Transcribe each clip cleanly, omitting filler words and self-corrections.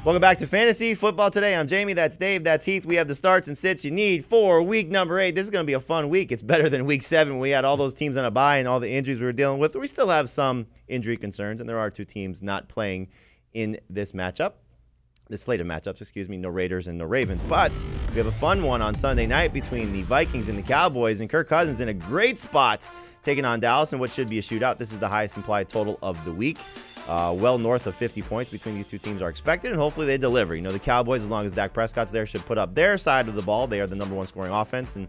Welcome back to Fantasy Football Today. I'm Jamie, that's Dave, that's Heath. We have the starts and sits you need for week number 8. This is going to be a fun week. It's better than week 7 when we had all those teams on a bye and all the injuries we were dealing with. We still have some injury concerns, and there are 2 teams not playing in this matchup. This slate of matchups, excuse me, no Raiders and no Ravens. But we have a fun one on Sunday night between the Vikings and the Cowboys, and Kirk Cousins in a great spot taking on Dallas in what should be a shootout. This is the highest implied total of the week. Well north of 50 points between these 2 teams are expected, and hopefully they deliver. You know, the Cowboys, as long as Dak Prescott's there, should put up their side of the ball. They are the #1 scoring offense and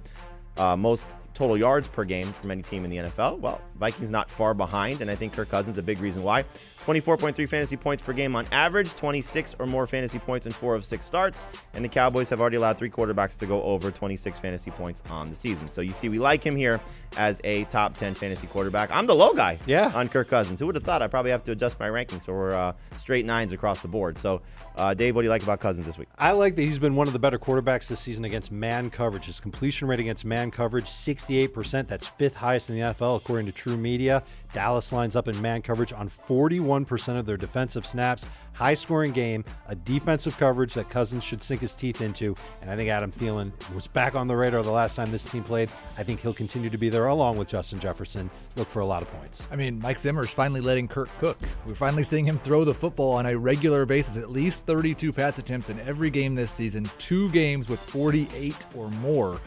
most total yards per game from any team in the NFL. Well, Vikings not far behind, and I think Kirk Cousins a big reason why. 24.3 fantasy points per game on average, 26 or more fantasy points in 4 of 6 starts, and the Cowboys have already allowed 3 quarterbacks to go over 26 fantasy points on the season. So you see, we like him here as a top 10 fantasy quarterback. I'm the low guy on Kirk Cousins. Who would have thought? I probably have to adjust my rankings, so we're straight 9s across the board. So, Dave, what do you like about Cousins this week? I like that he's been one of the better quarterbacks this season against man coverage. His completion rate against man coverage, 68%. That's 5th highest in the NFL, according to True Media. Dallas lines up in man coverage on 41% of their defensive snaps. High-scoring game, a defensive coverage that Cousins should sink his teeth into, and I think Adam Thielen was back on the radar the last time this team played. I think he'll continue to be there along with Justin Jefferson. Look for a lot of points. I mean, Mike Zimmer's finally letting Kirk cook. We're finally seeing him throw the football on a regular basis, at least 32 pass attempts in every game this season, 2 games with 48 or more.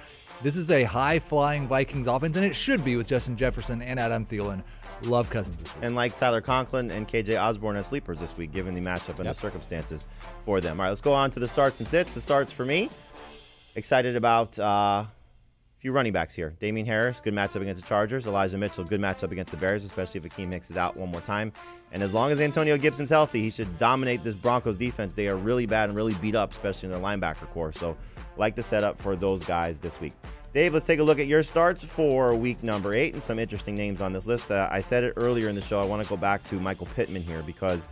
This is a high-flying Vikings offense, and it should be with Justin Jefferson and Adam Thielen. Love Cousins this week. And like Tyler Conklin and KJ Osborne as sleepers this week, given the matchup and the circumstances for them. All right, let's go on to the starts and sits. The starts for me, excited about a few running backs here. Damian Harris, good matchup against the Chargers. Elijah Mitchell, good matchup against the Bears, especially if Akeem Hicks is out one more time. And as long as Antonio Gibson's healthy, he should dominate this Broncos defense. They are really bad and really beat up, especially in their linebacker core. So like the setup for those guys this week. Dave, let's take a look at your starts for week number 8 and some interesting names on this list. I said it earlier in the show. I want to go back to Michael Pittman here because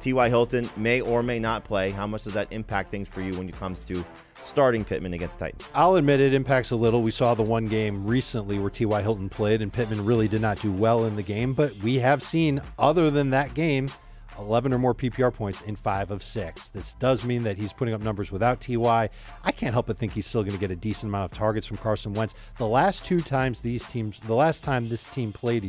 T.Y. Hilton may or may not play. How much does that impact things for you when it comes to starting Pittman against Titans? I'll admit it impacts a little. We saw the one game recently where T.Y. Hilton played, and Pittman really did not do well in the game. But we have seen, other than that game, 11 or more PPR points in 5 of 6. This does mean that he's putting up numbers without T.Y. I can't help but think he's still going to get a decent amount of targets from Carson Wentz. The last time these teams played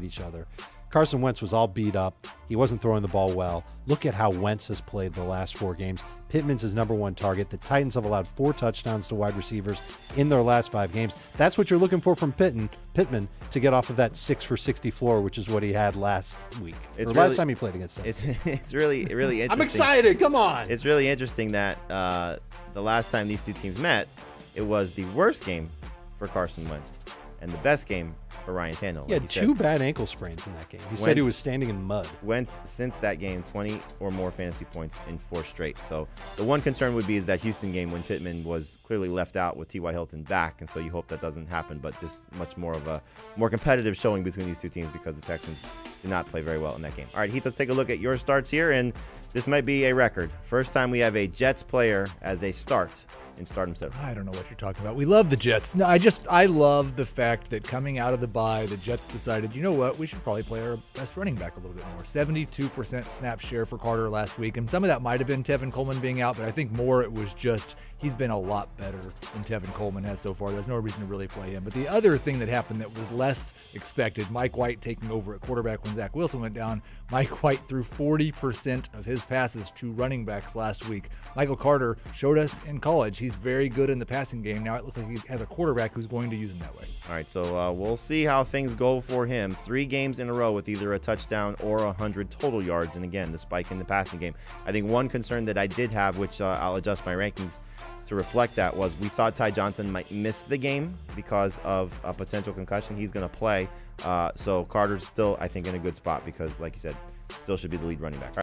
each other, Carson Wentz was all beat up. He wasn't throwing the ball well. Look at how Wentz has played the last 4 games. Pittman's his #1 target. The Titans have allowed 4 touchdowns to wide receivers in their last 5 games. That's what you're looking for from Pittman to get off of that 6 for 60 floor, which is what he had last week. Last time he played against them. It's really interesting. I'm excited. Come on. It's really interesting that the last time these 2 teams met, it was the worst game for Carson Wentz and the best game for Ryan Tannehill. He had 2 bad ankle sprains in that game. He said he was standing in mud. Wentz, since that game, 20 or more fantasy points in 4 straight. So the one concern would be is that Houston game when Pittman was clearly left out with T.Y. Hilton back, and so you hope that doesn't happen. But this much more of a more competitive showing between these 2 teams because the Texans did not play very well in that game. All right, Heath, let's take a look at your starts here, and this might be a record. First time we have a Jets player as a start in stardom set. I don't know what you're talking about. We love the Jets. No, I love the fact that coming out of the bye, the Jets decided, you know what, we should probably play our best running back a little bit more. 72% snap share for Carter last week, and some of that might have been Tevin Coleman being out, but I think more it was just he's been a lot better than Tevin Coleman has so far. There's no reason to really play him. But the other thing that happened that was less expected, Mike White taking over at quarterback when Zach Wilson went down. Mike White threw 40% of his passes to running backs last week. Michael Carter showed us in college he's very good in the passing game. Now it looks like he has a quarterback who's going to use him that way. All right, so we'll see how things go for him. 3 games in a row with either a touchdown or 100 total yards, and again, the spike in the passing game. I think one concern that I did have, which I'll adjust my rankings to reflect that, was we thought Ty Johnson might miss the game because of a potential concussion. He's going to play. So Carter's still, I think, in a good spot because, like you said, still should be the lead running back.